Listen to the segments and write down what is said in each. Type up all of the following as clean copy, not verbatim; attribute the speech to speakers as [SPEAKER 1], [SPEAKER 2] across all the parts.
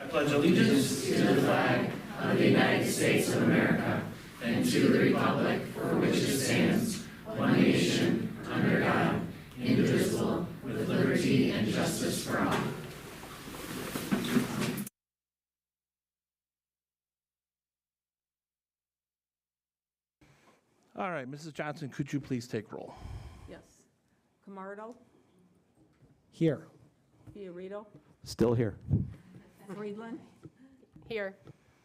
[SPEAKER 1] I pledge allegiance to the flag of the United States of America and to the republic for which it stands, one nation, under God, indivisible, with liberty and justice for all.
[SPEAKER 2] All right, Mrs. Johnson, could you please take roll?
[SPEAKER 3] Yes. Camardo,
[SPEAKER 4] Here.
[SPEAKER 3] Fiorito,
[SPEAKER 4] Still here.
[SPEAKER 3] Friedland,
[SPEAKER 5] Here.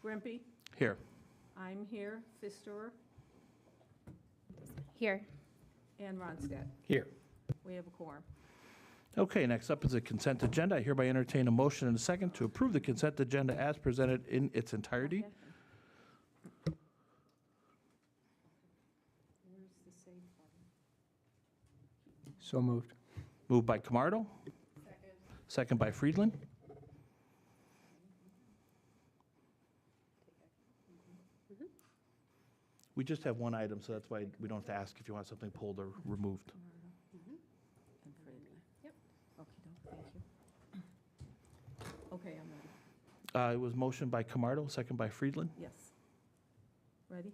[SPEAKER 3] Grimpy,
[SPEAKER 2] Here.
[SPEAKER 3] I'm here, Pfisterer,
[SPEAKER 5] Here.
[SPEAKER 3] and Ronstadt.
[SPEAKER 4] Here.
[SPEAKER 3] We have a quorum.
[SPEAKER 2] Okay, next up is a consent agenda. I hereby entertain a motion and a second to approve the consent agenda as presented in its entirety.
[SPEAKER 3] Where's the save button?
[SPEAKER 4] So moved.
[SPEAKER 2] Moved by Camardo. Second by Friedland. We just have one item, so that's why we don't have to ask if you want something pulled or removed.
[SPEAKER 3] And Friedland.
[SPEAKER 5] Yep.
[SPEAKER 3] Okay, thank you. Okay, I'm ready.
[SPEAKER 2] It was motioned by Camardo, second by Friedland.
[SPEAKER 3] Yes. Ready?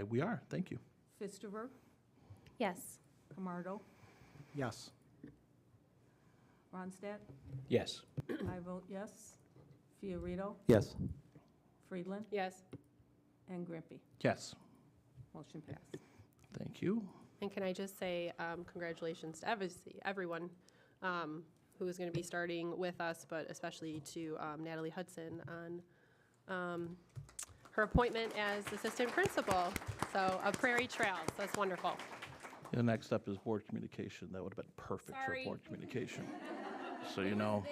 [SPEAKER 2] We are, thank you.
[SPEAKER 3] Pfisterer,
[SPEAKER 5] Yes.
[SPEAKER 3] Camardo,
[SPEAKER 4] Yes.
[SPEAKER 3] Ronstadt,
[SPEAKER 4] Yes.
[SPEAKER 3] I vote yes. Fiorito,
[SPEAKER 4] Yes.
[SPEAKER 3] Friedland,
[SPEAKER 5] Yes.
[SPEAKER 3] and Grimpy.
[SPEAKER 2] Yes,
[SPEAKER 3] Motion passed.
[SPEAKER 2] thank you.
[SPEAKER 5] And can I just say congratulations to everyone who is going to be starting with us, but especially to Natalie Hudson on her appointment as assistant principal, so of Prairie Trails. That's wonderful.
[SPEAKER 2] The next up is board communication. That would have been perfect for
[SPEAKER 5] Sorry.
[SPEAKER 2] board communication. So you know.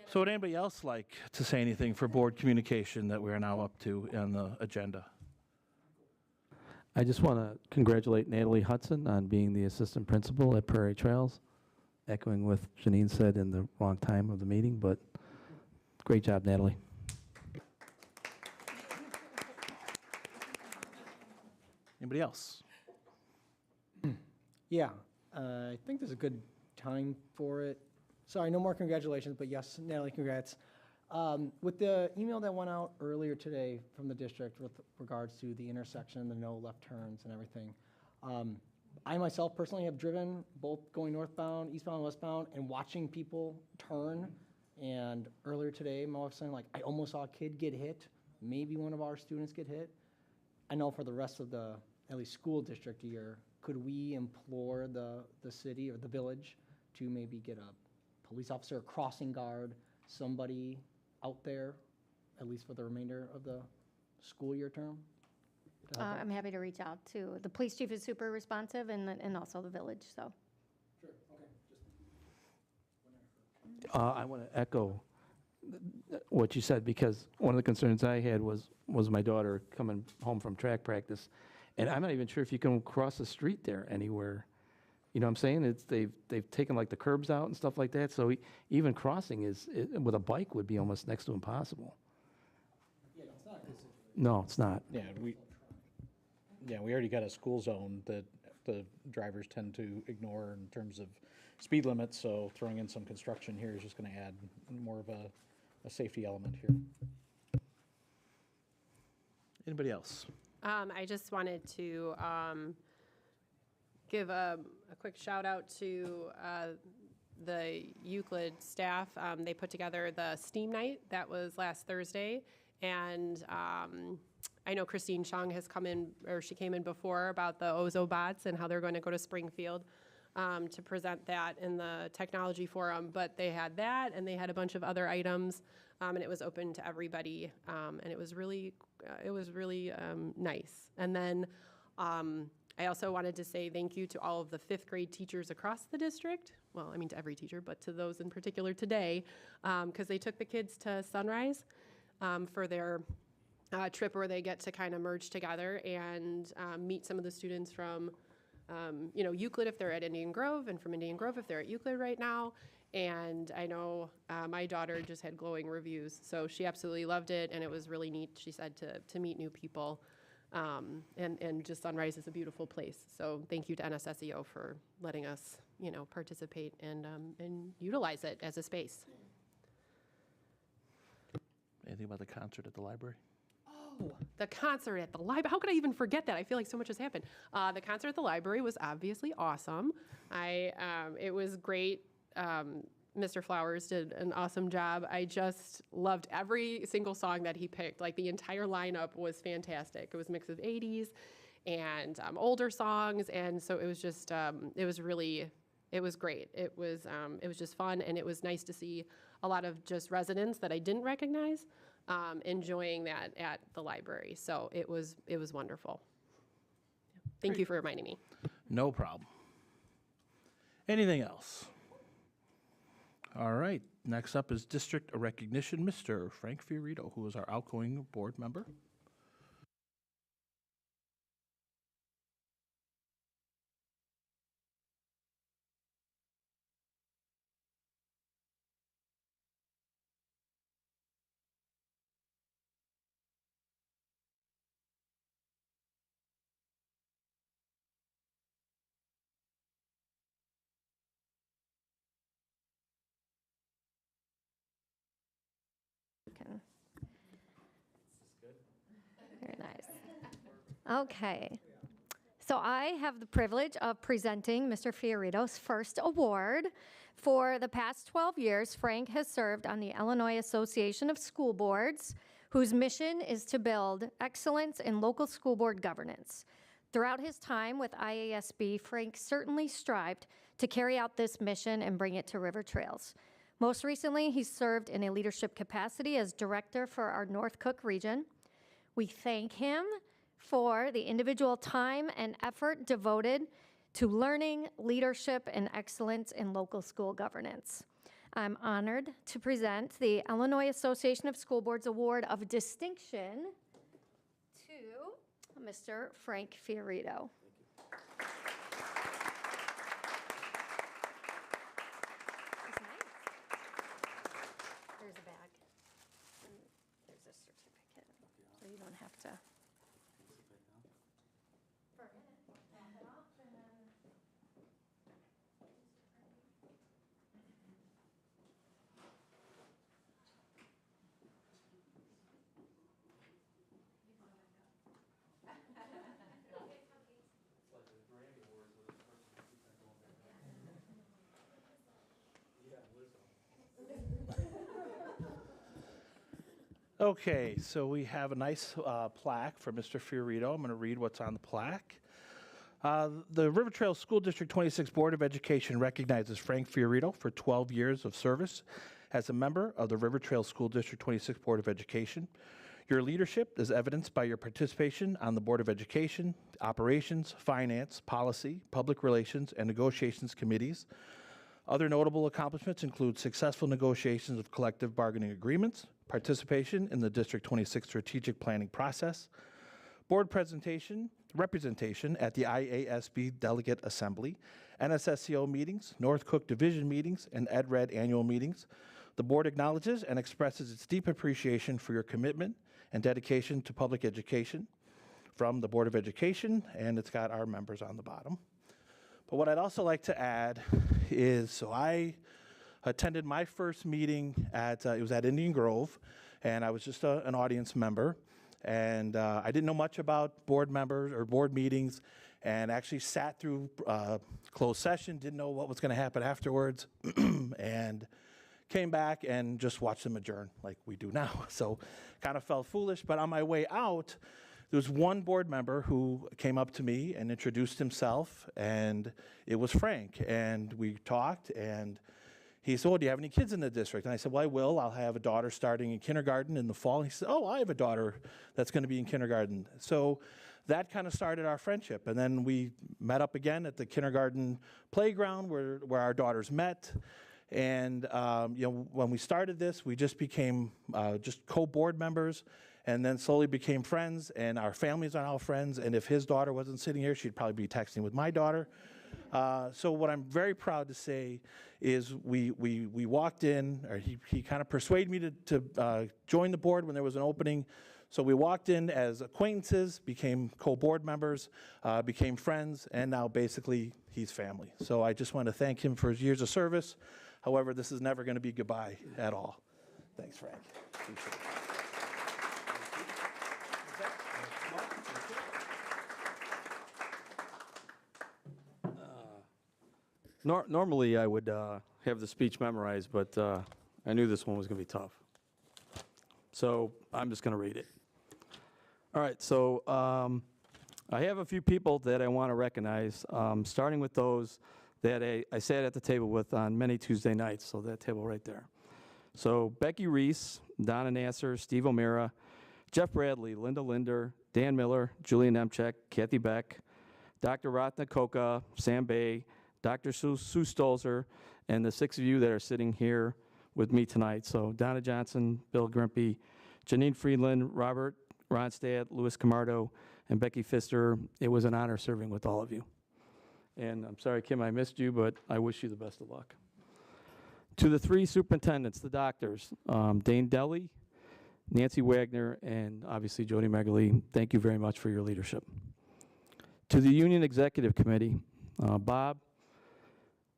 [SPEAKER 2] So would anybody else like to say anything for board communication that we are now up to on the agenda?
[SPEAKER 6] I just want to congratulate Natalie Hudson on being the assistant principal at Prairie Trails, echoing what Janine said in the wrong time of the meeting, but great job, Natalie.
[SPEAKER 2] Anybody else?
[SPEAKER 4] Yeah, I think there's a good time for it. Sorry, no more congratulations, but yes, Natalie, congrats. With the email that went out earlier today from the district with regards to the intersection, the no left turns and everything, I myself personally have driven both going northbound, eastbound, westbound, and watching people turn. And earlier today, my wife was saying, like, I almost saw a kid get hit, maybe one of our students get hit. I know for the rest of the, at least school district year, could we implore the city or the village to maybe get a police officer, a crossing guard, somebody out there, at least for the remainder of the school year term? to help out?
[SPEAKER 7] I'm happy to reach out to, the police chief is super responsive and also the village, so.
[SPEAKER 4] Sure, okay.
[SPEAKER 6] I want to echo what you said, because one of the concerns I had was my daughter coming home from track practice, and I'm not even sure if you can cross the street there anywhere. You know what I'm saying? They've taken like the curbs out and stuff like that, so even crossing with a bike would be almost next to impossible.
[SPEAKER 4] Yeah, no, it's not a good situation.
[SPEAKER 6] No, it's not.
[SPEAKER 8] We already got a school zone that the drivers tend to ignore in terms of speed limits, so throwing in some construction here is just going to add more of a safety element here.
[SPEAKER 2] Anybody else?
[SPEAKER 5] I just wanted to give a quick shout out to the Euclid staff. They put together the STEAM night that was last Thursday, and I know Christine Chung has come in, or she came in before, about the Ozobots and how they're going to go to Springfield to present that in the technology forum. But they had that, and they had a bunch of other items, and it was open to everybody, and it was really nice. And then I also wanted to say thank you to all of the 5th grade teachers across the district. Well, I mean to every teacher, but to those in particular today, because they took the kids to Sunrise for their trip where they get to kind of merge together and meet some of the students from, Euclid if they're at Indian Grove, and from Indian Grove if they're at Euclid right now. And I know my daughter just had glowing reviews, so she absolutely loved it, and it was really neat, she said, to meet new people. And just Sunrise is a beautiful place. So thank you to NSSEO for letting us, participate and utilize it as a space.
[SPEAKER 2] Anything about the concert at the library?
[SPEAKER 5] Oh, the concert at the library. How could I even forget that? I feel like so much has happened. The concert at the library was obviously awesome. It was great. Mr. Flowers did an awesome job. I just loved every single song that he picked. Like the entire lineup was fantastic. It was a mix of 80s and older songs, and so it was just it was great. It was just fun, and it was nice to see a lot of just residents that I didn't recognize enjoying that at the library. So it was wonderful. Thank you for reminding me.
[SPEAKER 2] No problem. Anything else? All right, next up is district recognition, Mr. Frank Fiorito, who is our outgoing board member.
[SPEAKER 7] Very nice. Okay. So I have the privilege of presenting Mr. Fiorito's first award. For the past 12 years, Frank has served on the Illinois Association of School Boards, whose mission is to build excellence in local school board governance. Throughout his time with IASB, Frank certainly strived to carry out this mission and bring it to River Trails. Most recently, he served in a leadership capacity as director for our North Cook region. We thank him for the individual time and effort devoted to learning, leadership, and excellence in local school governance. I'm honored to present the Illinois Association of School Boards Award of Distinction to Mr. Frank Fiorito. There's a bag. And there's a certificate. So you don't have to. For a minute, pass it off and then.
[SPEAKER 2] Okay, so we have a nice plaque for Mr. Fiorito. I'm going to read what's on the plaque. The River Trails School District 26 Board of Education recognizes Frank Fiorito for 12 years of service as a member of the River Trails School District 26 Board of Education. Your leadership is evidenced by your participation on the Board of Education, Operations, Finance, Policy, Public Relations, and Negotiations Committees. Other notable accomplishments include successful negotiations of collective bargaining agreements, participation in the District 26 strategic planning process, board representation at the IASB Delegate Assembly, NSSCO meetings, North Cook Division meetings, and EdRed annual meetings. The board acknowledges and expresses its deep appreciation for your commitment and dedication to public education from the Board of Education, and it's got our members on the bottom. But what I'd also like to add is, so I attended my first meeting at, it was at Indian Grove, and I was just an audience member, and I didn't know much about board members or board meetings, and actually sat through closed session, didn't know what was going to happen afterwards, and came back and just watched them adjourn like we do now. So kind of felt foolish, but on my way out, there was one board member who came up to me and introduced himself, and it was Frank. And we talked, and he said, "Oh, do you have any kids in the district?" And I said, "Well, I will. I'll have a daughter starting in kindergarten in the fall." And he said, "Oh, I have a daughter that's going to be in kindergarten." So that kind of started our friendship. And then we met up again at the kindergarten playground where our daughters met. And when we started this, we just became just co-board members, and then slowly became friends, and our families are now friends. And if his daughter wasn't sitting here, she'd probably be texting with my daughter. So what I'm very proud to say is we walked in, or he kind of persuaded me to join the board when there was an opening. So we walked in as acquaintances, became co-board members, became friends, and now basically he's family. So I just want to thank him for his years of service. However, this is never going to be goodbye at all. Thanks, Frank.
[SPEAKER 6] Normally, I would have the speech memorized, but I knew this one was going to be tough. So I'm just going to read it. All right, so I have a few people that I want to recognize, starting with those that I sat at the table with on many Tuesday nights, so that table right there. So Becky Reese, Donna Nasser, Steve O'Meara, Jeff Bradley, Linda Linder, Dan Miller, Julian Nemchek, Kathy Beck, Dr. Ratna Koka, Sam Bay, Dr. Sue Stolzer, and the 6 of you that are sitting here with me tonight. So Donna Johnson, Bill Grimpy, Janine Friedland, Robert Ronstadt, Louis Camardo, and Becky Pfister. It was an honor serving with all of you. And I'm sorry, Kim, I missed you, but I wish you the best of luck. To the 3 superintendents, the doctors, Dane Deli, Nancy Wagner, and obviously Jody Megali, thank you very much for your leadership. To the Union Executive Committee, Bob,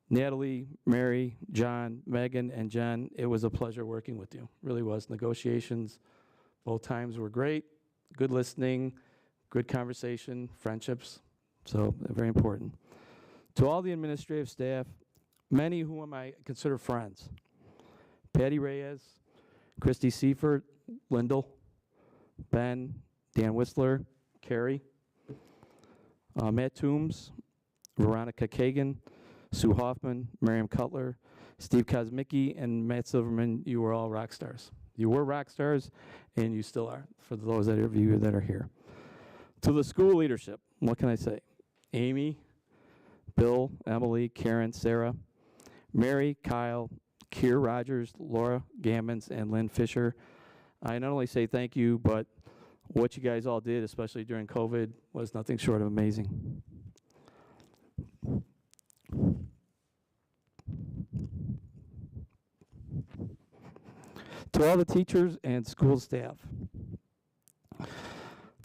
[SPEAKER 6] Natalie, Mary, John, Megan, and Jen, it was a pleasure working with you. Really was. Negotiations, both times were great. Good listening, good conversation, friendships, so very important. To all the administrative staff, many whom I consider friends, Patty Reyes, Christy Seifert, Lyndall, Ben, Dan Whistler, Carrie, Matt Toombs, Veronica Kagan, Sue Hoffman, Miriam Cutler, Steve Kosmicki, and Matt Silverman. You were all rock stars. You were rock stars, and you still are, for those of you that are here. To the school leadership, what can I say? Amy, Bill, Emily, Karen, Sarah, Mary, Kyle, Keir Rogers, Laura Gammons, and Lynn Fisher. I not only say thank you, but what you guys all did, especially during COVID, was nothing short of amazing. To all the teachers and school staff,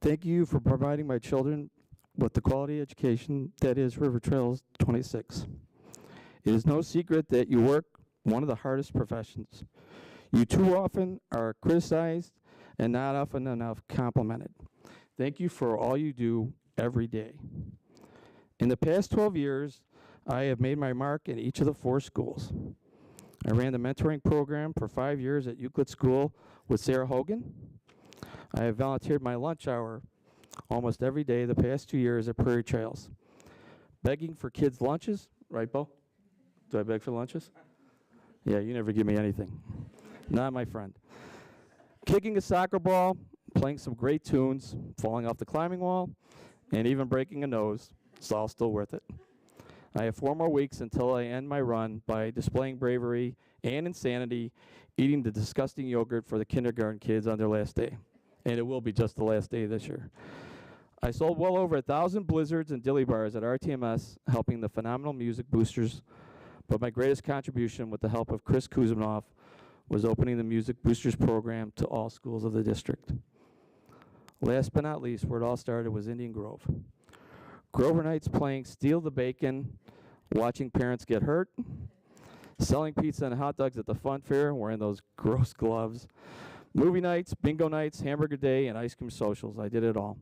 [SPEAKER 6] thank you for providing my children with the quality education that is River Trails 26. It is no secret that you work one of the hardest professions. You too often are criticized and not often enough complimented. Thank you for all you do every day. In the past 12 years, I have made my mark in each of the 4 schools. I ran the mentoring program for 5 years at Euclid School with Sarah Hogan. I have volunteered my lunch hour almost every day the past 2 years at Prairie Trails, begging for kids' lunches. Right, Bo? Do I beg for lunches? Yeah, you never give me anything. Not my friend. Kicking a soccer ball, playing some great tunes, falling off the climbing wall, and even breaking a nose. It's all still worth it. I have 4 more weeks until I end my run by displaying bravery and insanity, eating the disgusting yogurt for the kindergarten kids on their last day. And it will be just the last day this year. I sold well over 1,000 blizzards and dilly bars at RTMS, helping the phenomenal music boosters. But my greatest contribution, with the help of Chris Kuzmanoff, was opening the Music Boosters program to all schools of the district. Last but not least, where it all started was Indian Grove. Grover nights playing Steal the Bacon, watching parents get hurt, selling pizza and hot dogs at the fun fair, wearing those gross gloves, movie nights, bingo nights, hamburger day, and ice cream socials. I did it all.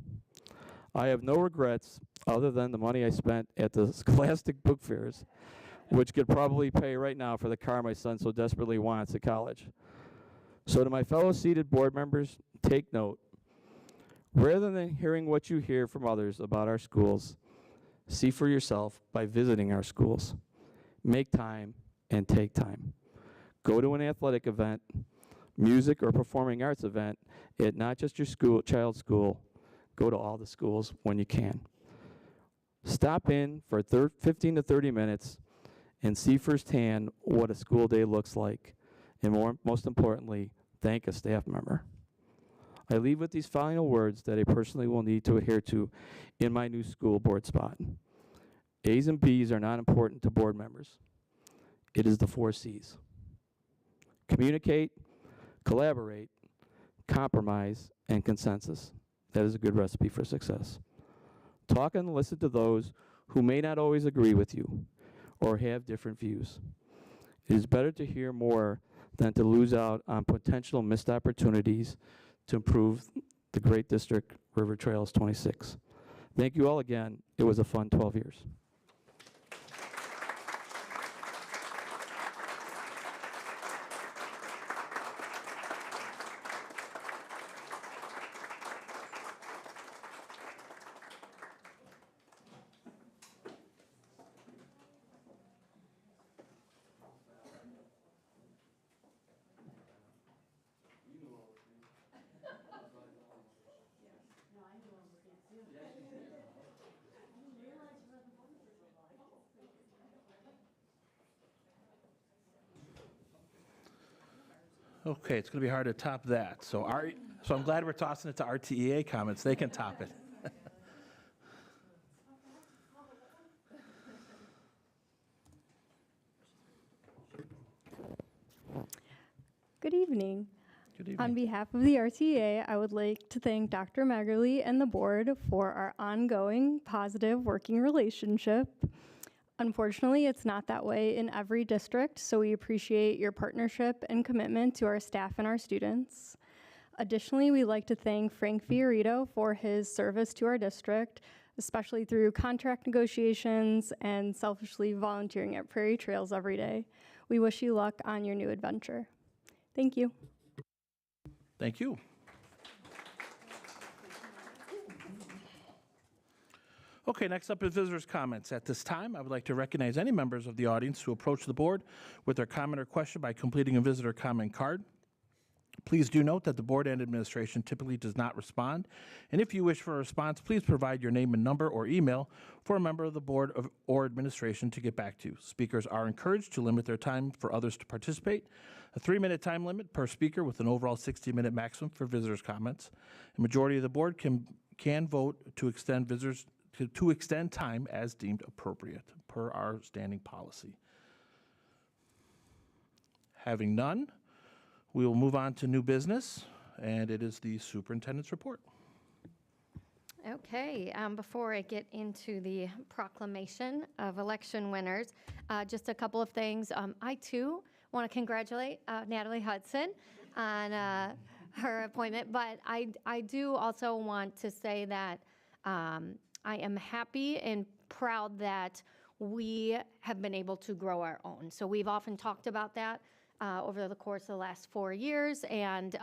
[SPEAKER 6] I have no regrets other than the money I spent at the Scholastic book fairs, which could probably pay right now for the car my son so desperately wants at college. So to my fellow seated board members, take note. Rather than hearing what you hear from others about our schools, see for yourself by visiting our schools. Make time and take time. Go to an athletic event, music or performing arts event at not just your school, child's school. Go to all the schools when you can. Stop in for 15 to 30 minutes and see firsthand what a school day looks like. And most importantly, thank a staff member. I leave with these final words that I personally will need to adhere to in my new school board spot. A's and B's are not important to board members. It is the 4 C's. Communicate, collaborate, compromise, and consensus. That is a good recipe for success. Talk and listen to those who may not always agree with you or have different views. It is better to hear more than to lose out on potential missed opportunities to improve the great district River Trails 26. Thank you all again. It was a fun 12 years.
[SPEAKER 2] Okay, it's going to be hard to top that. So I'm glad we're tossing it to RTEA comments. They can top it.
[SPEAKER 9] Good evening.
[SPEAKER 2] Good
[SPEAKER 9] On
[SPEAKER 2] evening.
[SPEAKER 9] behalf of the RTA, I would like to thank Dr. Magerly and the board for our ongoing positive working relationship. Unfortunately, it's not that way in every district, so we appreciate your partnership and commitment to our staff and our students. Additionally, we'd like to thank Frank Fiorito for his service to our district, especially through contract negotiations and selfishly volunteering at Prairie Trails every day. We wish you luck on your new adventure. Thank you.
[SPEAKER 2] Thank you. Okay, next up is visitors' comments. At this time, I would like to recognize any members of the audience who approach the board with their comment or question by completing a visitor comment card. Please do note that the board and administration typically does not respond, and if you wish for a response, please provide your name and number or email for a member of the board or administration to get back to you. Speakers are encouraged to limit their time for others to participate. A 3-minute time limit per speaker with an overall 60-minute maximum for visitors' comments. A majority of the board can vote to extend extend time as deemed appropriate per our standing policy. Having none, we will move on to new business, and it is the superintendent's report.
[SPEAKER 7] Okay, before I get into the proclamation of election winners, just a couple of things. I too want to congratulate Natalie Hudson on her appointment, but I do also want to say that I am happy and proud that we have been able to grow our own. So we've often talked about that over the course of the last 4 years, and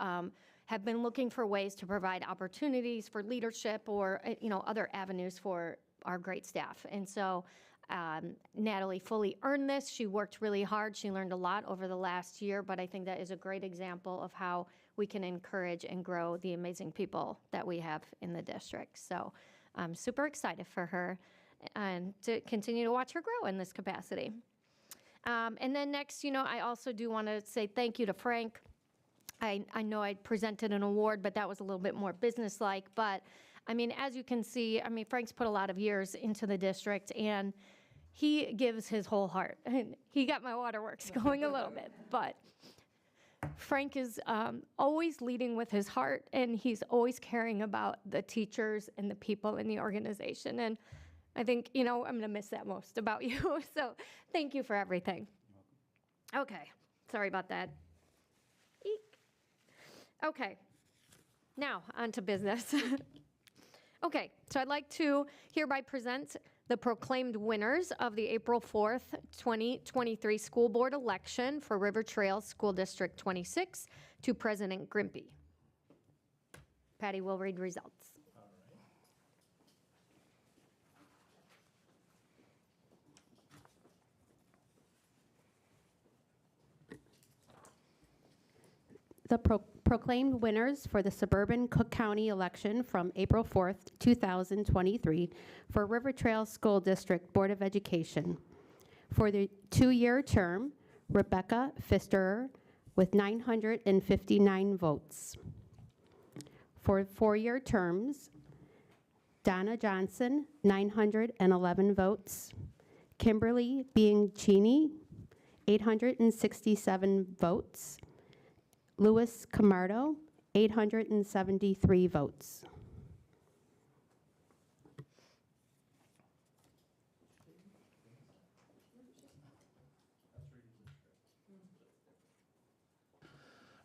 [SPEAKER 7] have been looking for ways to provide opportunities for leadership or other avenues for our great staff. And so Natalie fully earned this. She worked really hard. She learned a lot over the last year, but I think that is a great example of how we can encourage and grow the amazing people that we have in the district. So I'm super excited for her and to continue to watch her grow in this capacity. And then next, I also do want to say thank you to Frank. I know I presented an award, but that was a little bit more businesslike. But I mean, as you can see, Frank's put a lot of years into the district, and he gives his whole heart. He got my waterworks going a little bit, but Frank is always leading with his heart, and he's always caring about the teachers and the people in the organization. And I think, I'm going to miss that most about you. So thank you for everything. Okay, sorry about that. Eek. Okay, now on to business. Okay, so I'd like to hereby present the proclaimed winners of the April 4th, 2023 school board election for River Trails School District 26 to President Grimpy. Patty will read results.
[SPEAKER 10] The proclaimed winners for the suburban Cook County election from April 4th, 2023 for River Trails School District Board of Education. For the 2-year term, Rebecca Pfisterer with 959 votes. For 4-year terms, Donna Johnson, 911 votes. Kimberly Bianchini, 867 votes. Louis Camardo, 873 votes.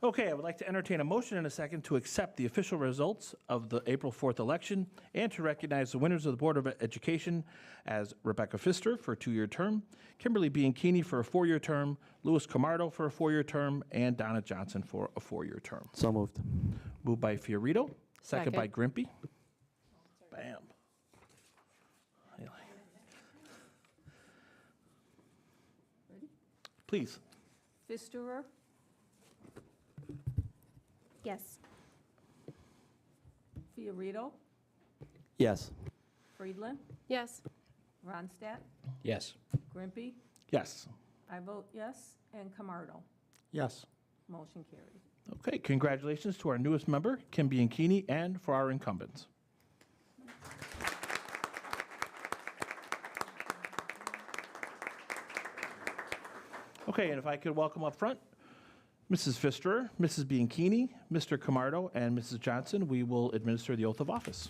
[SPEAKER 2] Okay, I would like to entertain a motion in a second to accept the official results of the April 4th election and to recognize the winners of the Board of Education as Rebecca Pfister for a 2-year term, Kimberly Bianchini for a 4-year term, Louis Camardo for a 4-year term, and Donna Johnson for a 4-year term.
[SPEAKER 6] So moved.
[SPEAKER 2] Moved by Fiorito, second by Grimpy. Bam. Please.
[SPEAKER 3] Pfisterer,
[SPEAKER 10] Yes.
[SPEAKER 3] Fiorito,
[SPEAKER 6] Yes.
[SPEAKER 3] Friedland,
[SPEAKER 5] Yes.
[SPEAKER 3] Ronstadt,
[SPEAKER 8] Yes.
[SPEAKER 3] Grimpy.
[SPEAKER 2] Yes.
[SPEAKER 3] I vote yes, and Camardo.
[SPEAKER 4] Yes.
[SPEAKER 3] Motion carried.
[SPEAKER 2] Okay, congratulations to our newest member, Kim Bianchini, and for our incumbents. Okay, and if I could welcome up front, Mrs. Pfisterer, Mrs. Bianchini, Mr. Camardo, and Mrs. Johnson, we will administer the oath of office.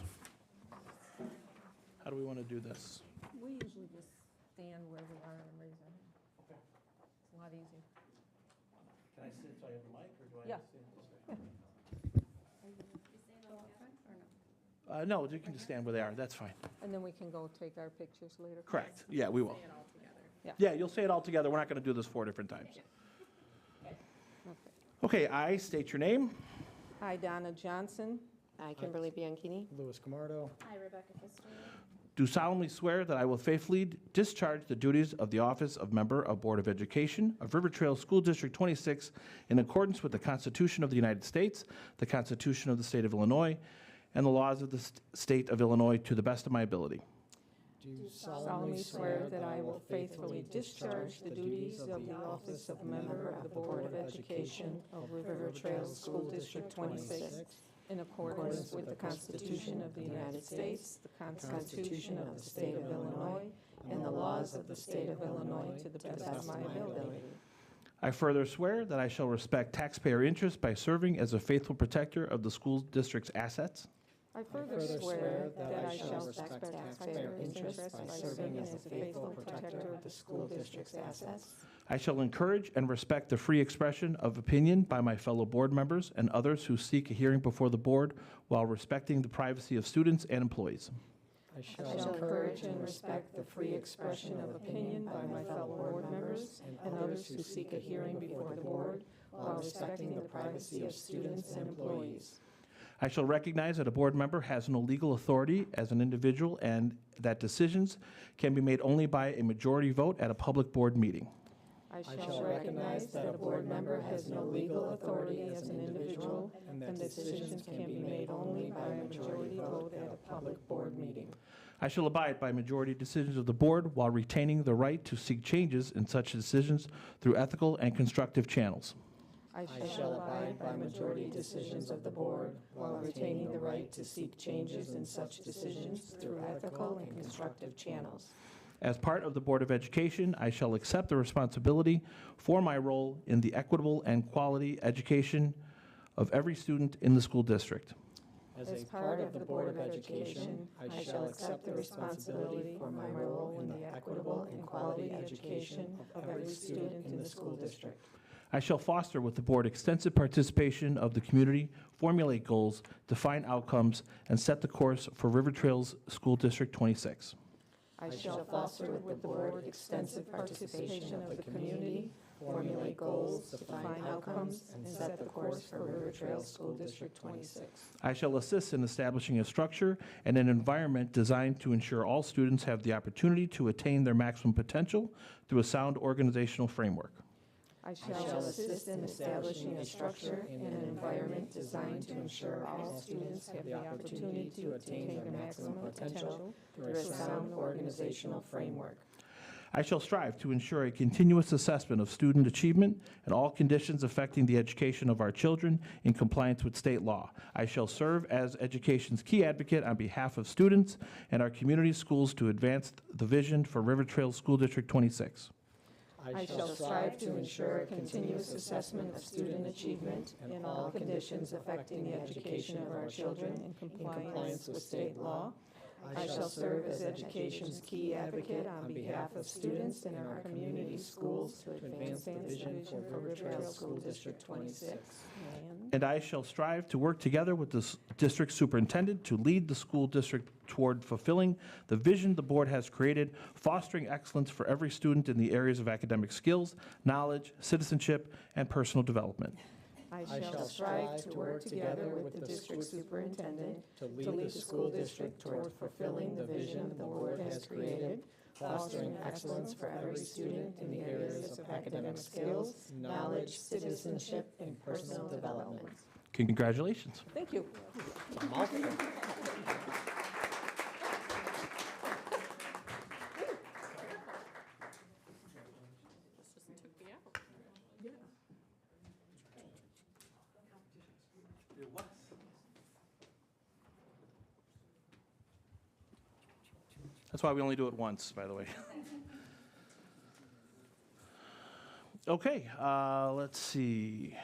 [SPEAKER 2] How do we want to do this?
[SPEAKER 3] We usually just stand where we are and raise our hand. It's a lot easier.
[SPEAKER 2] Can I sit so I have the mic, or do I
[SPEAKER 3] Yeah.
[SPEAKER 2] have to stand this way? No, you can just stand where they are, that's fine.
[SPEAKER 3] And then we can go take our pictures later.
[SPEAKER 2] Correct, yeah, we will.
[SPEAKER 3] Yeah.
[SPEAKER 2] Yeah, you'll say it all together, we're not going to do this 4 different times. Okay, I state your name,
[SPEAKER 3] I, Donna Johnson,
[SPEAKER 5] I, Kimberly Bianchini.
[SPEAKER 4] Louis Camardo.
[SPEAKER 10] Hi, Rebecca Pfister.
[SPEAKER 2] do solemnly swear that I will faithfully discharge the duties of the office of Member of Board of Education of River Trail School District 26 in accordance with the Constitution of the United States, the Constitution of the State of Illinois, and the laws of the State of Illinois to the best of my ability.
[SPEAKER 4] Do
[SPEAKER 3] solemnly swear that I will faithfully discharge the duties of the office of Member of the Board of Education of River Trail School District 26 in accordance with the Constitution of the United States, the Constitution of the State of Illinois, and the laws of the State of Illinois to the best of my ability.
[SPEAKER 2] I further swear that I shall respect taxpayer interests by serving as a faithful protector of the school district's assets.
[SPEAKER 3] I further swear that I shall respect taxpayer interests by serving as a faithful protector of the school district's assets.
[SPEAKER 2] I shall encourage and respect the free expression of opinion by my fellow board members and others who seek a hearing before the board while respecting the privacy of students and employees.
[SPEAKER 3] I shall encourage and respect the free expression of opinion by my fellow board members and others who seek a hearing before the board while respecting the privacy of students and employees.
[SPEAKER 2] I shall recognize that a board member has no legal authority as an individual and that decisions can be made only by a majority vote at a public board meeting.
[SPEAKER 3] I shall recognize that a board member has no legal authority as an individual and that decisions can be made only by a majority vote at a public board meeting.
[SPEAKER 2] I shall abide by majority decisions of the board while retaining the right to seek changes in such decisions through ethical and constructive channels.
[SPEAKER 3] I shall abide by majority decisions of the board while retaining the right to seek changes in such decisions through ethical and constructive channels.
[SPEAKER 2] As part of the Board of Education, I shall accept the responsibility for my role in the equitable and quality education of every student in the school district.
[SPEAKER 3] As part of the Board of Education, I shall accept the responsibility for my role in the equitable and quality education of every student in the school district.
[SPEAKER 2] I shall foster with the board extensive participation of the community, formulate goals, define outcomes, and set the course for River Trails School District 26.
[SPEAKER 3] I shall foster with the board extensive participation of the community, formulate goals, define outcomes, and set the course for River Trails School District 26.
[SPEAKER 2] I shall assist in establishing a structure and an environment designed to ensure all students have the opportunity to attain their maximum potential through a sound organizational framework.
[SPEAKER 3] I shall assist in establishing a structure and an environment designed to ensure all students have the opportunity to attain their maximum potential through a sound organizational framework.
[SPEAKER 2] I shall strive to ensure a continuous assessment of student achievement and all conditions affecting the education of our children in compliance with state law. I shall serve as education's key advocate on behalf of students and our community schools to advance the vision for River Trails School District 26.
[SPEAKER 3] I shall strive to ensure a continuous assessment of student achievement in all conditions affecting the education of our children in compliance with state law. I shall serve as education's key advocate on behalf of students in our community schools to advance the vision for River Trail School District 26.
[SPEAKER 2] And I shall strive to work together with the district superintendent to lead the school district toward fulfilling the vision the board has created, fostering excellence for every student in the areas of academic skills, knowledge, citizenship, and personal development.
[SPEAKER 3] I shall strive to work together with the district superintendent to lead the school district toward fulfilling the vision the board has created, fostering excellence for every student in the areas of academic skills, knowledge, citizenship, and personal development.
[SPEAKER 2] Congratulations.
[SPEAKER 3] Thank you.
[SPEAKER 2] That's why we only do it once, by the way. Okay, let's see.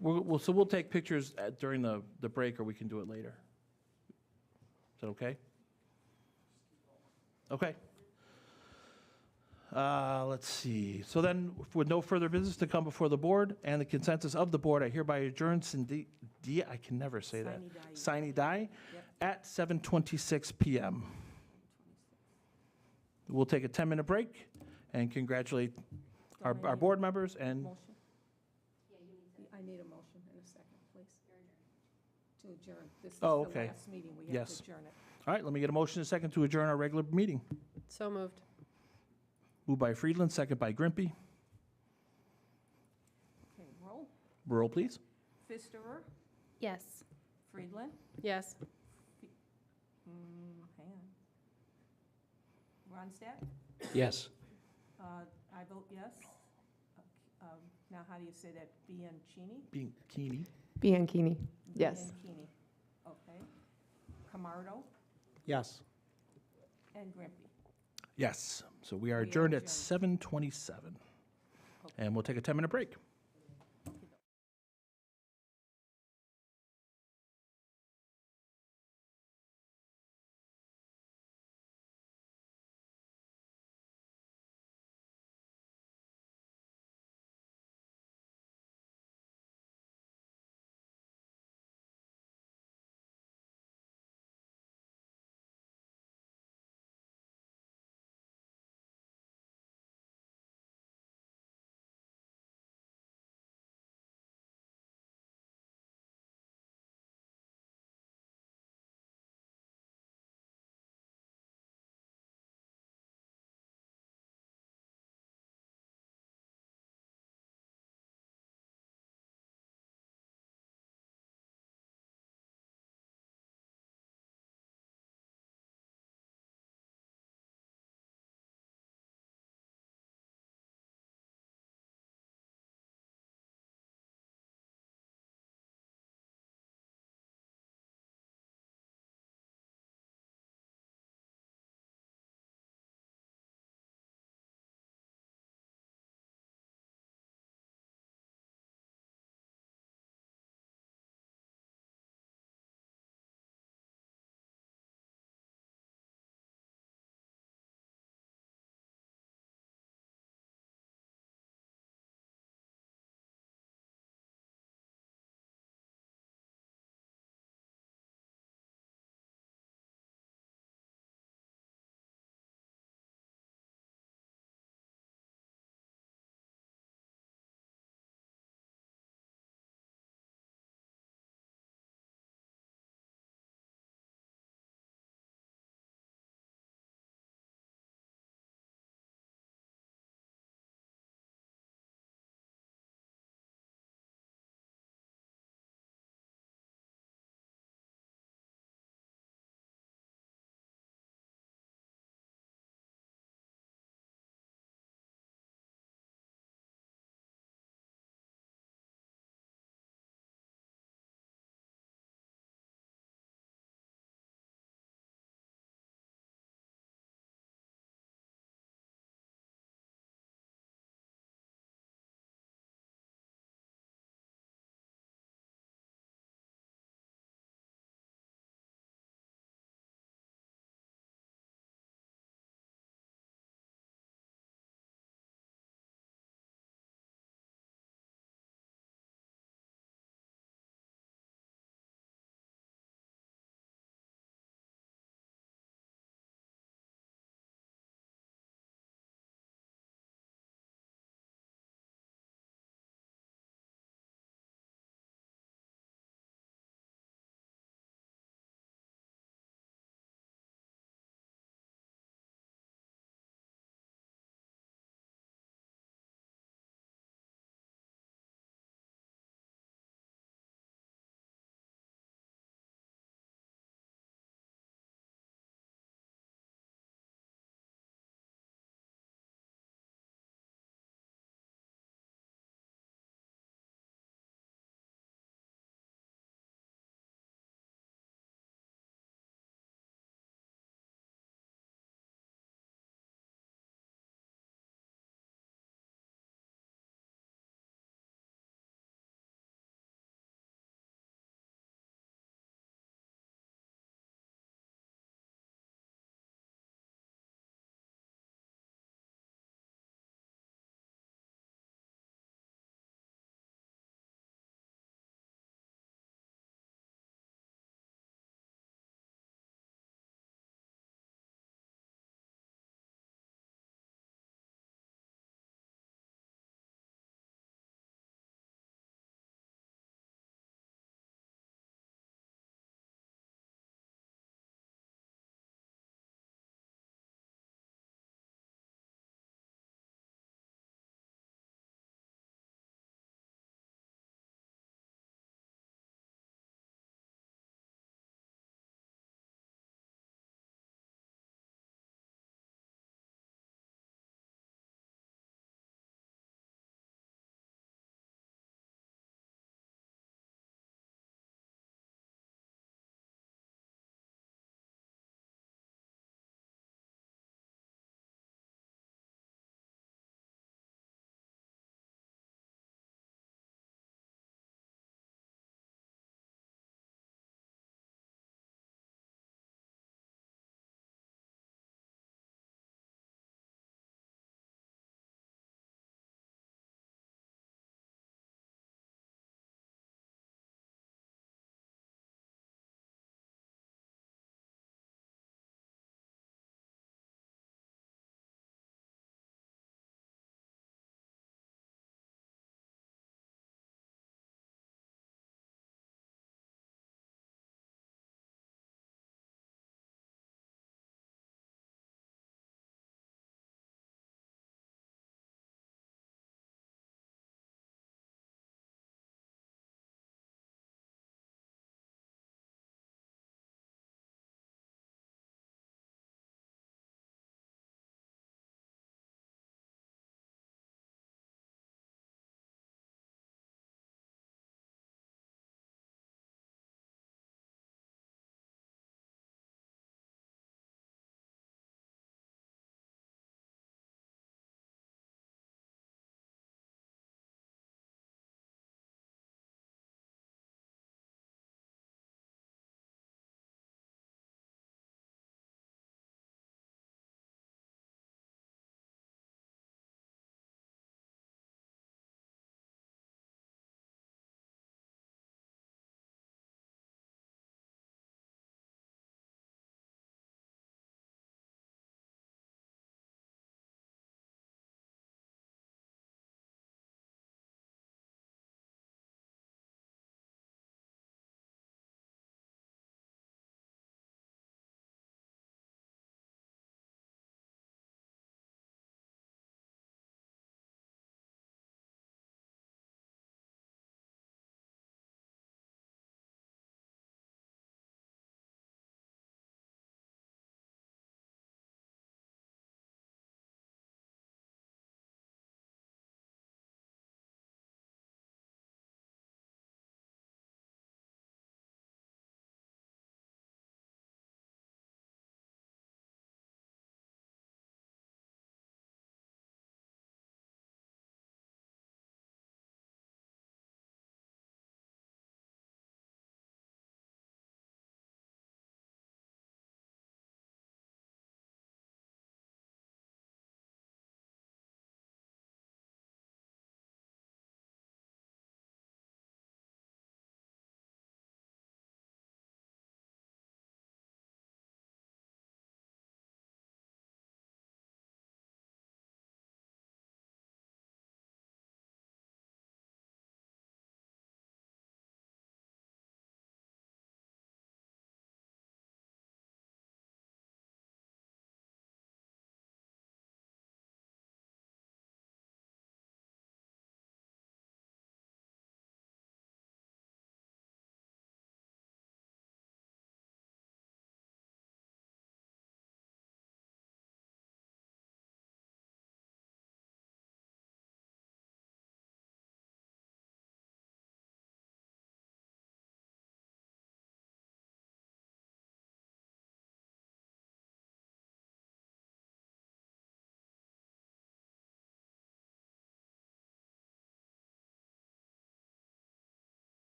[SPEAKER 2] We'll take pictures during the break, or we can do it later. Is that okay? Okay. Let's see. So then, with no further business to come before the board and the consensus of the board, I hereby adjourn I can never say that. Sine die at 7:26 p.m. We'll take a 10-minute break and congratulate our board members and.
[SPEAKER 3] I need a motion in a second, please. To adjourn. This is
[SPEAKER 2] Oh,
[SPEAKER 3] the
[SPEAKER 2] okay.
[SPEAKER 3] last meeting. We have
[SPEAKER 2] Yes.
[SPEAKER 3] to adjourn it.
[SPEAKER 2] All right, let me get a motion in a second to adjourn our regular meeting.
[SPEAKER 5] So moved.
[SPEAKER 2] Moved by Friedland, second by Grimpy.
[SPEAKER 3] Okay, roll.
[SPEAKER 2] Roll, please.
[SPEAKER 3] Pfisterer,
[SPEAKER 10] Yes.
[SPEAKER 3] Friedland,
[SPEAKER 5] Yes.
[SPEAKER 3] hang on. Ronstadt?
[SPEAKER 8] Yes.
[SPEAKER 3] I vote yes. Now, how do you say that? Bianchini?
[SPEAKER 2] Bianchini.
[SPEAKER 5] Bianchini. Yes.
[SPEAKER 3] Bianchini. Okay. Camardo
[SPEAKER 4] Yes.
[SPEAKER 3] and Grimpy.
[SPEAKER 2] Yes. So we are
[SPEAKER 3] We are
[SPEAKER 2] adjourned at
[SPEAKER 3] adjourned.
[SPEAKER 2] 7:27. And we'll take a 10-minute break.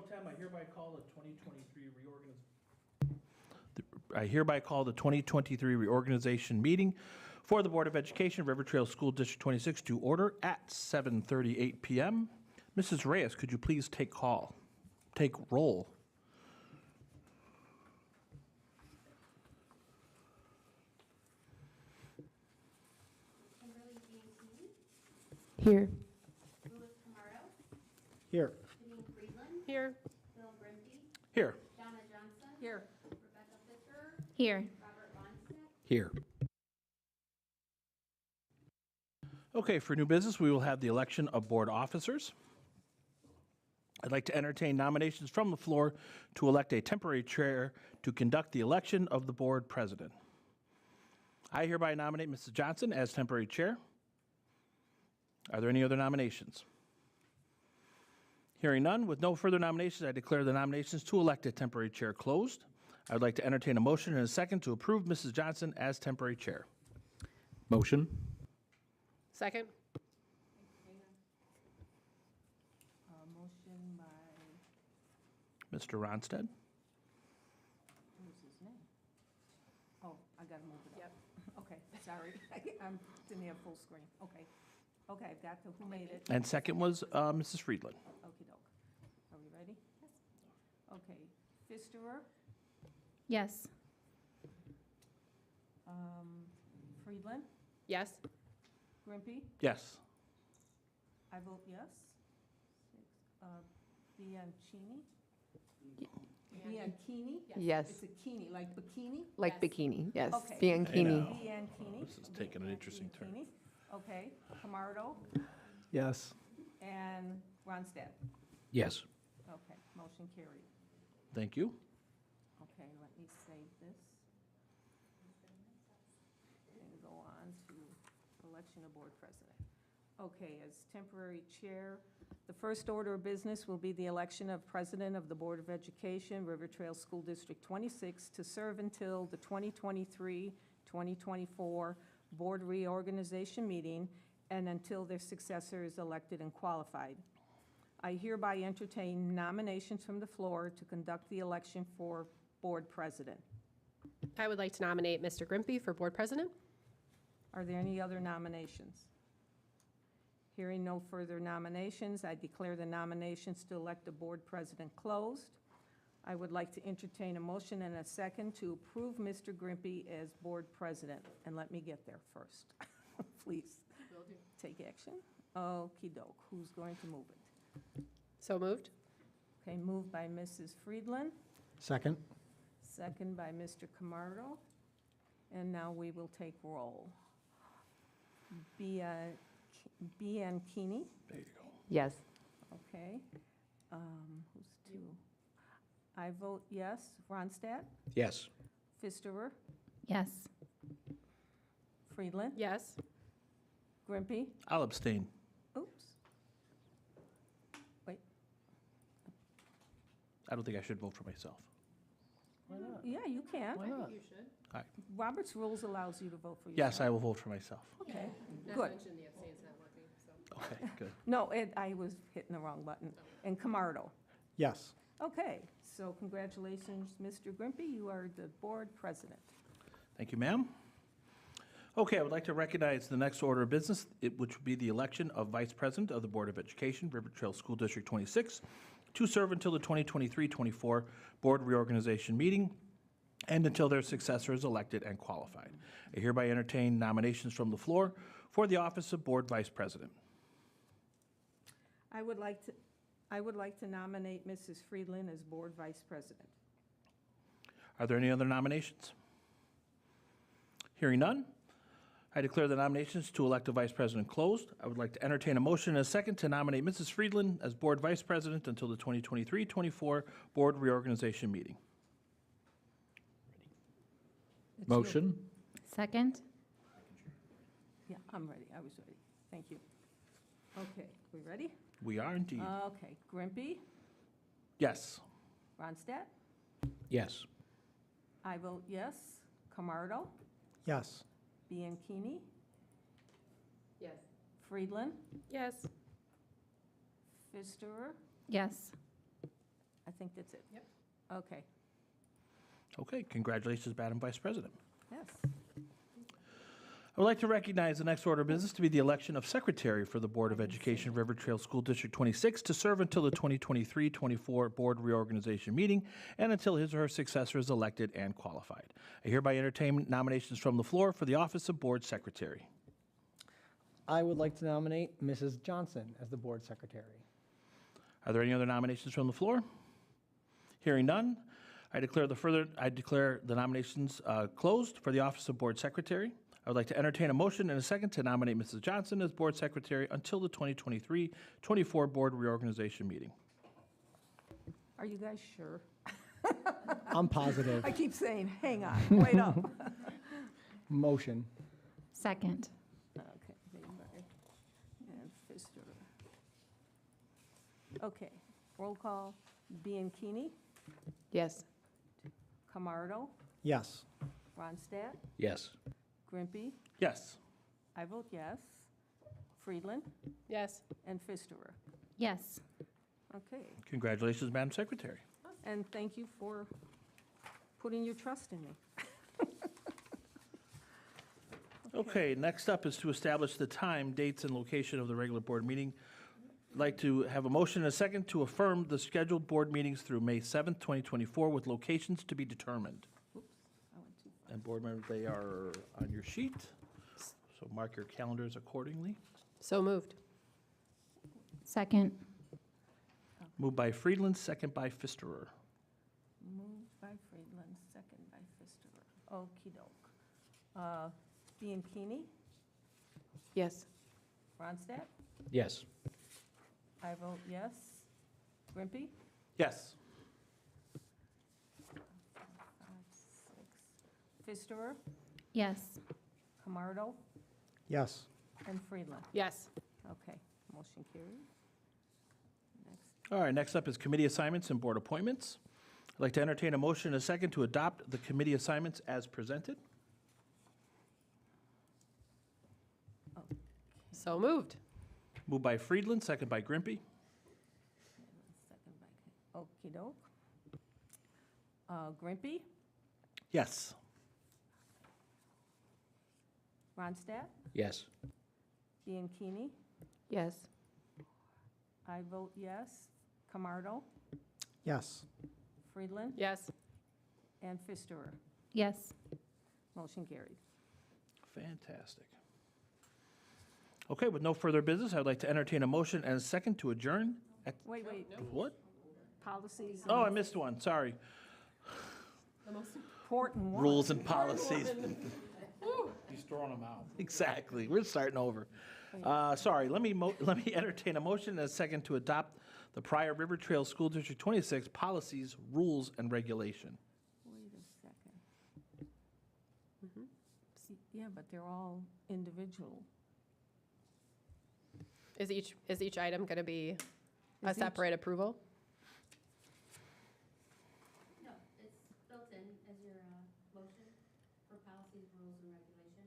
[SPEAKER 2] Tem, I hereby call the 2023 reorganization meeting for the Board of Education, River Trail School District 26 to order at 7:38 PM. Mrs. Reyes, could you please take roll?
[SPEAKER 5] Here.
[SPEAKER 4] Here.
[SPEAKER 5] Here.
[SPEAKER 2] Here.
[SPEAKER 3] Here.
[SPEAKER 10] Here.
[SPEAKER 8] Here.
[SPEAKER 2] Okay, for new business, we will have the election of board officers. I'd like to entertain nominations from the floor to elect a temporary chair to conduct the election of the board president. I hereby nominate Mrs. Johnson as temporary chair. Are there any other nominations? Hearing none, with no further nominations, I declare the nominations to elect a temporary chair closed. I would like to entertain a motion and a second to approve Mrs. Johnson as temporary chair.
[SPEAKER 8] Motion?
[SPEAKER 5] Second.
[SPEAKER 3] Motion by,
[SPEAKER 2] Mr. Ronstadt?
[SPEAKER 3] who's his name? Oh, I gotta move it up.
[SPEAKER 5] Yep.
[SPEAKER 3] Okay, sorry. Didn't have full screen. Okay. Okay, I've got who made it.
[SPEAKER 2] And second was Mrs. Friedland.
[SPEAKER 3] Okey doke. Are we ready? Yes. Okay. Pfisterer,
[SPEAKER 10] Yes.
[SPEAKER 3] Friedland,
[SPEAKER 5] Yes.
[SPEAKER 3] Grimpy,
[SPEAKER 2] Yes.
[SPEAKER 3] I vote yes. Bianchini? Bianchini?
[SPEAKER 11] Yes,
[SPEAKER 3] It's a kini, like bikini?
[SPEAKER 11] like bikini, yes.
[SPEAKER 3] Okay.
[SPEAKER 11] Bianchini.
[SPEAKER 3] Bianchini.
[SPEAKER 2] This is taking an interesting turn.
[SPEAKER 3] Bianchini. Okay. Camardo
[SPEAKER 4] Yes.
[SPEAKER 3] and Ronstadt.
[SPEAKER 8] Yes.
[SPEAKER 3] Okay, motion carried.
[SPEAKER 2] Thank you.
[SPEAKER 3] Okay, let me save this. And go on to election of board president. Okay, as temporary chair, the first order of business will be the election of president of the Board of Education, River Trail School District 26, to serve until the 2023-2024 board reorganization meeting and until their successor is elected and qualified. I hereby entertain nominations from the floor to conduct the election for board president.
[SPEAKER 5] I would like to nominate Mr. Grimpy for board president.
[SPEAKER 3] Are there any other nominations? Hearing no further nominations, I declare the nominations to elect a board president closed. I would like to entertain a motion and a second to approve Mr. Grimpy as board president. And let me get there first. Please, take action. Okey doke, who's going to move it?
[SPEAKER 5] So moved.
[SPEAKER 3] Okay, moved by Mrs. Friedland,
[SPEAKER 4] Second.
[SPEAKER 3] second by Mr. Camardo. And now we will take roll. Bianchini,
[SPEAKER 2] There you go.
[SPEAKER 11] Yes,
[SPEAKER 3] okay. Who's two? I vote yes. Ronstadt,
[SPEAKER 8] Yes.
[SPEAKER 3] Pfisterer,
[SPEAKER 10] Yes.
[SPEAKER 3] Friedland,
[SPEAKER 5] Yes.
[SPEAKER 3] Grimpy,
[SPEAKER 2] I'll abstain.
[SPEAKER 3] oops. Wait,
[SPEAKER 2] I don't think I should vote for myself.
[SPEAKER 4] Why not?
[SPEAKER 3] yeah, you can.
[SPEAKER 4] Why not?
[SPEAKER 5] You should.
[SPEAKER 3] Robert's rules allows you to vote for yourself.
[SPEAKER 2] Yes, I will vote for myself.
[SPEAKER 3] Okay,
[SPEAKER 5] Not
[SPEAKER 3] good.
[SPEAKER 5] to mention the abstain's not working, so.
[SPEAKER 2] Okay, good.
[SPEAKER 3] No, I was hitting the wrong button. And Camardo.
[SPEAKER 4] Yes.
[SPEAKER 3] Okay, so congratulations, Mr. Grimpy, you are the board president.
[SPEAKER 2] Thank you, ma'am. Okay, I would like to recognize the next order of business, which would be the election of Vice President of the Board of Education, River Trail School District 26, to serve until the 2023-24 board reorganization meeting and until their successor is elected and qualified. I hereby entertain nominations from the floor for the office of Board Vice President.
[SPEAKER 3] I would like to nominate Mrs. Friedland as board vice president.
[SPEAKER 2] Are there any other nominations? Hearing none, I declare the nominations to elect a vice president closed. I would like to entertain a motion and a second to nominate Mrs. Friedland as board vice president until the 2023-24 board reorganization meeting.
[SPEAKER 3] It's you.
[SPEAKER 8] Motion?
[SPEAKER 10] Second?
[SPEAKER 3] Yeah, I'm ready, I was ready. Thank you. Okay, we ready?
[SPEAKER 2] We are indeed.
[SPEAKER 3] Okay, Grimpy,
[SPEAKER 2] Yes.
[SPEAKER 3] Ronstadt,
[SPEAKER 8] Yes.
[SPEAKER 3] I vote yes. Camardo,
[SPEAKER 4] Yes.
[SPEAKER 3] Bianchini,
[SPEAKER 5] Yes.
[SPEAKER 3] Friedland,
[SPEAKER 5] Yes.
[SPEAKER 3] Pfisterer,
[SPEAKER 10] Yes.
[SPEAKER 3] I think that's it. Yep. Okay,
[SPEAKER 2] Okay, congratulations, Madam Vice President.
[SPEAKER 3] yes.
[SPEAKER 2] I would like to recognize the next order of business to be the election of Secretary for the Board of Education, River Trail School District 26, to serve until the 2023-24 Board Reorganization meeting and until his or her successor is elected and qualified. I hereby entertain nominations from the floor for the office of Board Secretary.
[SPEAKER 4] I would like to nominate Mrs. Johnson as the board secretary.
[SPEAKER 2] Are there any other nominations from the floor? Hearing none, I declare the nominations closed for the office of Board Secretary. I would like to entertain a motion and a second to nominate Mrs. Johnson as Board Secretary until the 2023-24 Board Reorganization meeting.
[SPEAKER 3] Are you guys sure?
[SPEAKER 4] I'm positive.
[SPEAKER 3] I keep saying, hang on, wait up.
[SPEAKER 4] Motion.
[SPEAKER 10] Second.
[SPEAKER 3] Okay, Bainbridge and Pfister. Okay, roll call. Bianchini,
[SPEAKER 5] Yes.
[SPEAKER 3] Camardo,
[SPEAKER 4] Yes.
[SPEAKER 3] Ronstadt,
[SPEAKER 8] Yes.
[SPEAKER 3] Grimpy.
[SPEAKER 2] Yes.
[SPEAKER 3] I vote yes. Friedland
[SPEAKER 5] Yes.
[SPEAKER 3] and Pfisterer.
[SPEAKER 10] Yes.
[SPEAKER 3] Okay,
[SPEAKER 2] Congratulations, Madam Secretary.
[SPEAKER 3] and thank you for putting your trust in me.
[SPEAKER 2] Okay, next up is to establish the time, dates, and location of the regular board meeting. I'd like to have a motion and a second to affirm the scheduled board meetings through May 7th, 2024, with locations to be determined.
[SPEAKER 3] I went too far.
[SPEAKER 2] And board members, they are on your sheet, so mark your calendars accordingly.
[SPEAKER 5] So moved.
[SPEAKER 10] Second.
[SPEAKER 2] Moved by Friedland, second by Pfisterer.
[SPEAKER 3] Moved by Friedland, second by Pfisterer. Okey-doke. Bianchini,
[SPEAKER 5] Yes.
[SPEAKER 3] Ronstadt,
[SPEAKER 8] Yes.
[SPEAKER 3] I vote yes. Grimpy,
[SPEAKER 2] Yes.
[SPEAKER 3] 5, 6. Pfisterer,
[SPEAKER 10] Yes.
[SPEAKER 3] Camardo,
[SPEAKER 4] Yes.
[SPEAKER 3] and Friedland.
[SPEAKER 5] Yes.
[SPEAKER 3] Okay, motion carried. Next,
[SPEAKER 2] All right, next up is committee assignments and board appointments. I'd like to entertain a motion and a second to adopt the committee assignments as presented.
[SPEAKER 5] So moved.
[SPEAKER 2] Moved by Friedland, second by Grimpy.
[SPEAKER 3] second by, okey-doke. Grimpy,
[SPEAKER 2] Yes.
[SPEAKER 3] Ronstadt,
[SPEAKER 8] Yes.
[SPEAKER 3] Bianchini,
[SPEAKER 5] Yes.
[SPEAKER 3] I vote yes. Camardo,
[SPEAKER 4] Yes.
[SPEAKER 3] Friedland,
[SPEAKER 5] Yes.
[SPEAKER 3] and Pfisterer.
[SPEAKER 10] Yes.
[SPEAKER 3] Motion carried.
[SPEAKER 2] Fantastic. Okay, with no further business, I would like to entertain a motion and a second to adjourn.
[SPEAKER 3] Wait,
[SPEAKER 2] What?
[SPEAKER 3] policies.
[SPEAKER 2] Oh, I missed one, sorry.
[SPEAKER 3] Important one.
[SPEAKER 2] Rules and policies.
[SPEAKER 8] He's throwing them out.
[SPEAKER 2] Exactly, we're starting over. Sorry, let me entertain a motion and a second to adopt the prior River Trail School District 26 policies, rules, and regulation.
[SPEAKER 3] Wait a second. Yeah, but they're all individual.
[SPEAKER 5] Is each item going to be a
[SPEAKER 3] Is each-
[SPEAKER 5] separate approval?
[SPEAKER 7] No, it's built in as your motion for policies, rules, and regulation.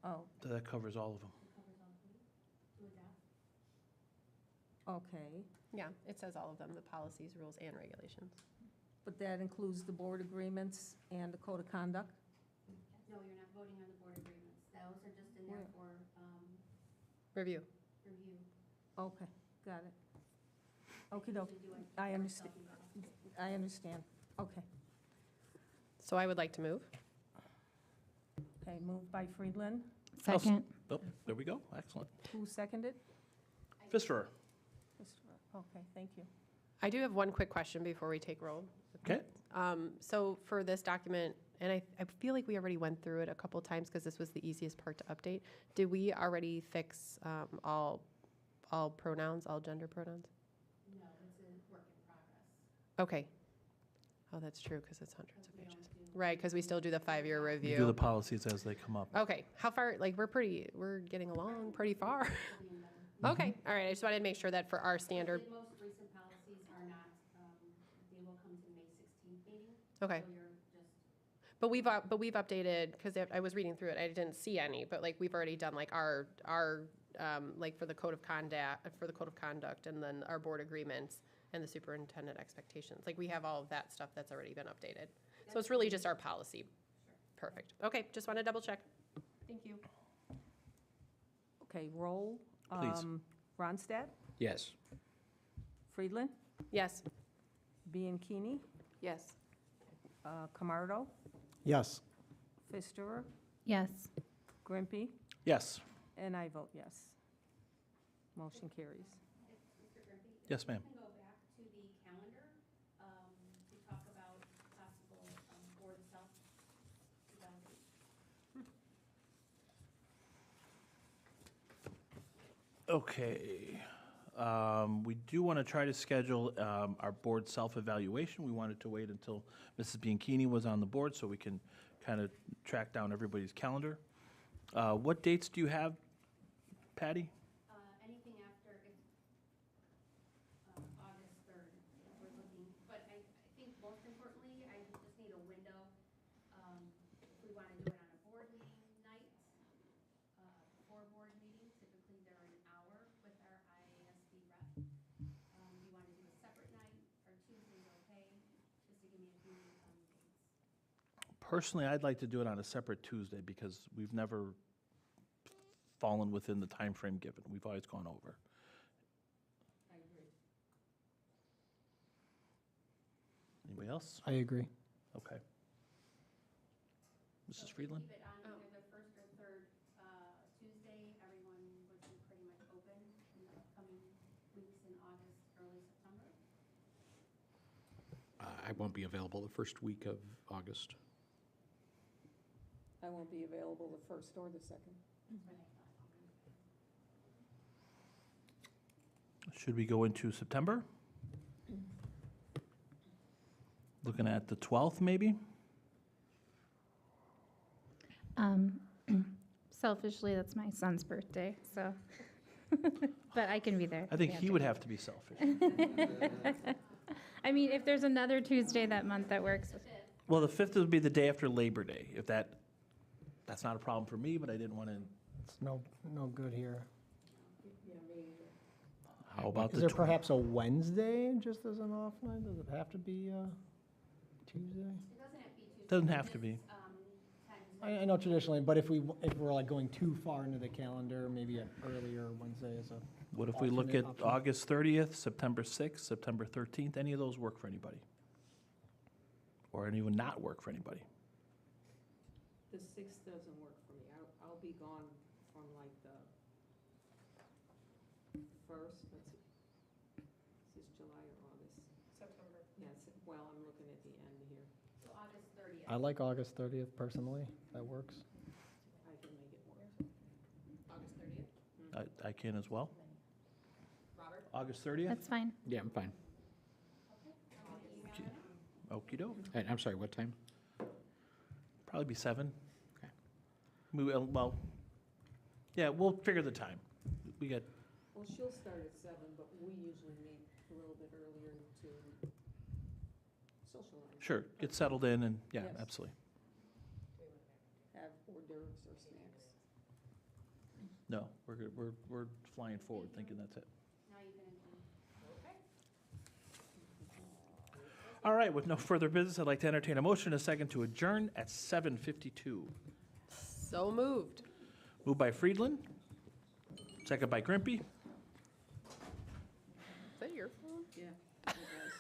[SPEAKER 3] Oh,
[SPEAKER 2] That covers all of them.
[SPEAKER 7] It covers all three to adopt.
[SPEAKER 3] okay.
[SPEAKER 5] Yeah, it says all of them, the policies, rules, and regulations.
[SPEAKER 3] But that includes the board agreements and the code of conduct?
[SPEAKER 7] No, you're not voting on the board agreements. Those are just in there
[SPEAKER 3] Where?
[SPEAKER 7] for
[SPEAKER 5] Review.
[SPEAKER 7] review.
[SPEAKER 3] Okay, got it. Okey-doke. I understand. I understand. Okay.
[SPEAKER 5] So I would like to move.
[SPEAKER 3] Okay, moved by Friedland.
[SPEAKER 10] Second.
[SPEAKER 2] Oh, there we go, excellent.
[SPEAKER 3] Who seconded?
[SPEAKER 2] Pfisterer.
[SPEAKER 3] Pfisterer. Okay, thank you.
[SPEAKER 5] I do have one quick question before we take roll.
[SPEAKER 2] Okay.
[SPEAKER 5] So for this document, and I feel like we already went through it a couple times because this was the easiest part to update. Did we already fix all pronouns, all gender pronouns?
[SPEAKER 7] No, it's a work in progress.
[SPEAKER 5] Okay. Oh, that's true because it's hundreds of pages. Right, because we still do the 5-year
[SPEAKER 2] You
[SPEAKER 5] review.
[SPEAKER 2] do the policies as they come up.
[SPEAKER 5] Okay, how far, like, we're getting along pretty far. Okay, all right, I just wanted to make sure that for our standard,
[SPEAKER 7] The most recent policies are not, they will come to May 16th meeting.
[SPEAKER 5] okay.
[SPEAKER 7] So you're just,
[SPEAKER 5] But we've updated, because I was reading through it, I didn't see any, but like, we've already done like like for the code of conduct, and then our board agreements, and the superintendent expectations. Like, we have all of that stuff that's already been updated. So it's really just our policy. Perfect. Okay, just want to double check. Thank you.
[SPEAKER 3] Okay, roll.
[SPEAKER 2] Please.
[SPEAKER 3] Ronstadt,
[SPEAKER 8] Yes.
[SPEAKER 3] Friedland,
[SPEAKER 5] Yes.
[SPEAKER 3] Bianchini,
[SPEAKER 5] Yes.
[SPEAKER 3] Camardo,
[SPEAKER 4] Yes.
[SPEAKER 3] Pfisterer,
[SPEAKER 10] Yes.
[SPEAKER 3] Grimpy,
[SPEAKER 2] Yes.
[SPEAKER 3] and I vote yes. Motion carries.
[SPEAKER 2] Yes, ma'am.
[SPEAKER 11] Go back to the calendar, to talk about possible, board self-evaluation.
[SPEAKER 2] Okay. We do want to try to schedule our board self-evaluation. We wanted to wait until Mrs. Bianchini was on the board so we can kind of track down everybody's calendar. What dates do you have, Patty?
[SPEAKER 11] Anything after August 3rd, we're looking, but I think most importantly, I just need a window. If we want to do it on a board meeting night, before a board meeting, typically they're an hour with our IASD rep. Do you want to do a separate night, or Tuesday's okay, just to give me a few dates?
[SPEAKER 2] Personally, I'd like to do it on a separate Tuesday because we've never fallen within the time frame given. We've always gone over.
[SPEAKER 3] I agree.
[SPEAKER 2] Anybody else?
[SPEAKER 4] I agree.
[SPEAKER 2] Okay. Mrs. Friedland?
[SPEAKER 11] Keep it on either the first or third Tuesday. Everyone would be pretty much open in the upcoming weeks in August, early September.
[SPEAKER 8] I won't be available the first week of August.
[SPEAKER 3] I won't be available the first or the second.
[SPEAKER 2] Should we go into September? Looking at the 12th, maybe?
[SPEAKER 10] Selfishly, that's my son's birthday, so, but I can be there.
[SPEAKER 2] I think
[SPEAKER 10] if
[SPEAKER 2] he
[SPEAKER 10] we
[SPEAKER 2] would
[SPEAKER 10] have
[SPEAKER 2] have to be selfish.
[SPEAKER 10] to. I mean, if there's another Tuesday that month that works,
[SPEAKER 2] Well, the 5th would be the day after Labor Day. If that's not a problem for me, but I didn't want to.
[SPEAKER 4] It's no good here.
[SPEAKER 2] How about
[SPEAKER 4] Is
[SPEAKER 2] the
[SPEAKER 4] there perhaps a Wednesday just as an off night? Does it have to be Tuesday?
[SPEAKER 11] It doesn't have to be Tuesday.
[SPEAKER 2] Doesn't have to be.
[SPEAKER 4] I know traditionally, but if we're like going too far into the calendar, maybe an earlier Wednesday is a.
[SPEAKER 2] What if we look at
[SPEAKER 4] alternate option.
[SPEAKER 2] August 30th, September 6th, September 13th? Any of those work for anybody? Or any would not work for anybody?
[SPEAKER 3] The 6th doesn't work for me. I'll be gone from like the 1st, let's see. Is this July or August?
[SPEAKER 5] September.
[SPEAKER 3] Yes, well, I'm looking at the end here.
[SPEAKER 11] So August 30th.
[SPEAKER 4] I like August 30th personally. That works.
[SPEAKER 3] I can make it work.
[SPEAKER 5] August 30th.
[SPEAKER 2] I can as well.
[SPEAKER 5] Robert?
[SPEAKER 2] August 30th?
[SPEAKER 10] that's fine.
[SPEAKER 8] Yeah, I'm fine.
[SPEAKER 2] Okey doke.
[SPEAKER 8] And I'm sorry, what time?
[SPEAKER 2] Probably be 7.
[SPEAKER 8] Okay.
[SPEAKER 2] Well, yeah, we'll figure the time. We got,
[SPEAKER 3] Well, she'll start at 7, but we usually meet a little bit earlier to socialize.
[SPEAKER 2] sure, get settled in and, yeah,
[SPEAKER 3] Yes.
[SPEAKER 2] absolutely.
[SPEAKER 3] Have hors d'oeuvres or snacks.
[SPEAKER 2] No, we're good. We're flying forward, thinking that's it.
[SPEAKER 11] Now you can include.
[SPEAKER 2] All right, with no further business, I'd like to entertain a motion and a second to adjourn at 7:52.
[SPEAKER 5] So moved.
[SPEAKER 2] Moved by Friedland, second by Grimpy.
[SPEAKER 5] Is that your phone?
[SPEAKER 3] Yeah, it does.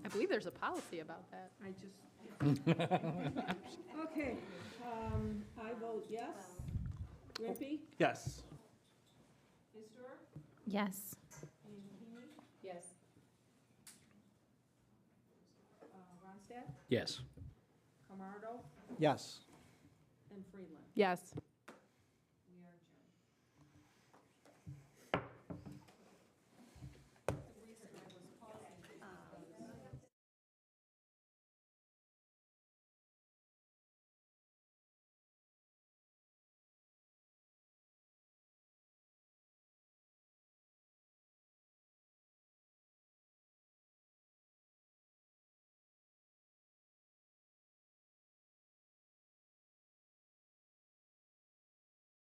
[SPEAKER 5] I believe there's a policy about that.
[SPEAKER 3] I just. Okay, I vote yes. Grimpy,
[SPEAKER 2] Yes.
[SPEAKER 3] Pfisterer,
[SPEAKER 10] Yes.
[SPEAKER 3] Bianchini,
[SPEAKER 5] Yes.
[SPEAKER 3] Ronstadt,
[SPEAKER 8] Yes.
[SPEAKER 3] Camardo,
[SPEAKER 4] Yes.
[SPEAKER 3] and Friedland.
[SPEAKER 5] Yes.